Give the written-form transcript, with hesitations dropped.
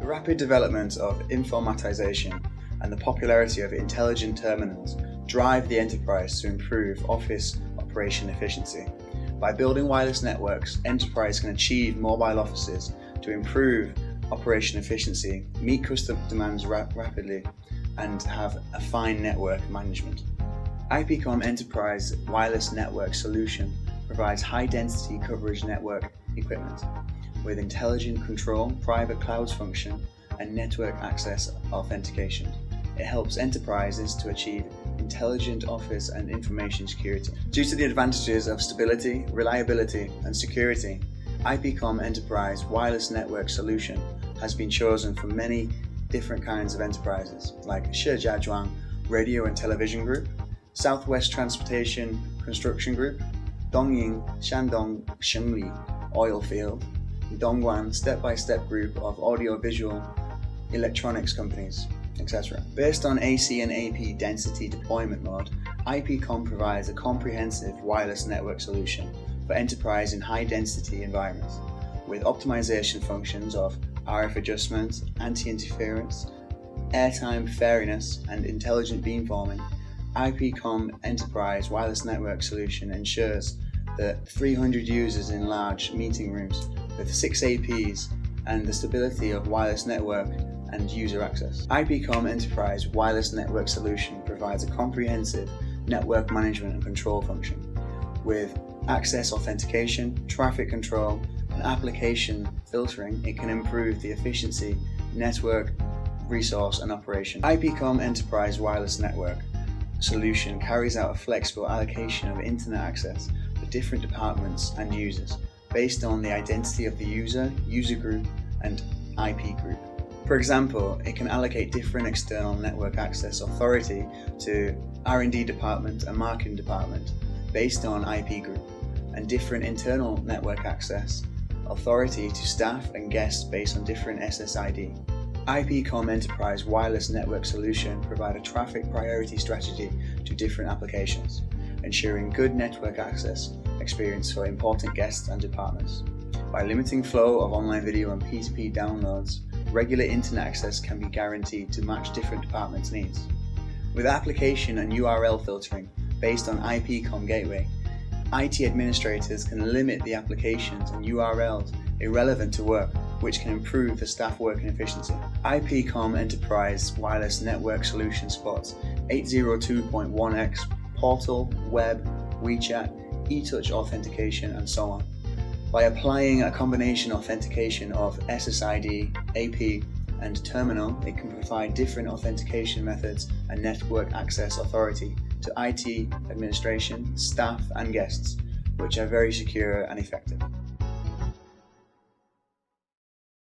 The rapid development of informatization and the popularity of intelligent terminals drive the enterprise to improve office operation efficiency. By building wireless networks, enterprise can achieve mobile offices to improve operation efficiency, meet customer demands rapidly, and have a fine network management. IPCOM Enterprise Wireless Network Solution provides high-density coverage network equipment with intelligent control, private clouds function, and network access authentication. It helps enterprises to achieve intelligent office and information security. Due to the advantages of stability, reliability, and security, IPCOM Enterprise Wireless Network Solution has been chosen for many different kinds of enterprises like Shijiazhuang Radio and Television Group, Southwest Transportation Construction Group, Dongying Shandong Shengli Oil Field, Dongguan Step-by-Step Group of audio-visual electronics companies, etc. Based on AC and AP density deployment mode, IPCOM provides a comprehensive wireless network solution for enterprise in high-density environments, with optimization functions of RF adjustment, anti-interference, airtime fairness, and intelligent beamforming. IPCOM Enterprise Wireless Network Solution ensures that 300 users in large meeting rooms with 6 APs and the stability of wireless network and user access. IPCOM Enterprise Wireless Network Solution provides a comprehensive network management and control function with access authentication, traffic control, and application filtering. It can improve the efficiency, network, resource, and operation. IPCOM Enterprise Wireless Network Solution carries out a flexible allocation of internet access for different departments and users based on the identity of the user, user group, and IP group. For example, it can allocate different external network access authority to R&D department and marketing department based on IP group, and different internal network access authority to staff and guests based on different SSID. IPCOM Enterprise Wireless Network Solution provide a traffic priority strategy to different applications, ensuring good network access experience for important guests and departments. By limiting flow of online video and P2P downloads, regular internet access can be guaranteed to match different departments' needs. With application and URL filtering based on IPCOM Gateway, IT administrators can limit the applications and URLs irrelevant to work, which can improve the staff working efficiency. IPCOM Enterprise Wireless Network Solution supports 802.1x, portal, web, WeChat, eTouch authentication, and so on. By applying a combination authentication of SSID, AP, and terminal, it can provide different authentication methods and network access authority to IT administration, staff, and guests, which are very secure and effective.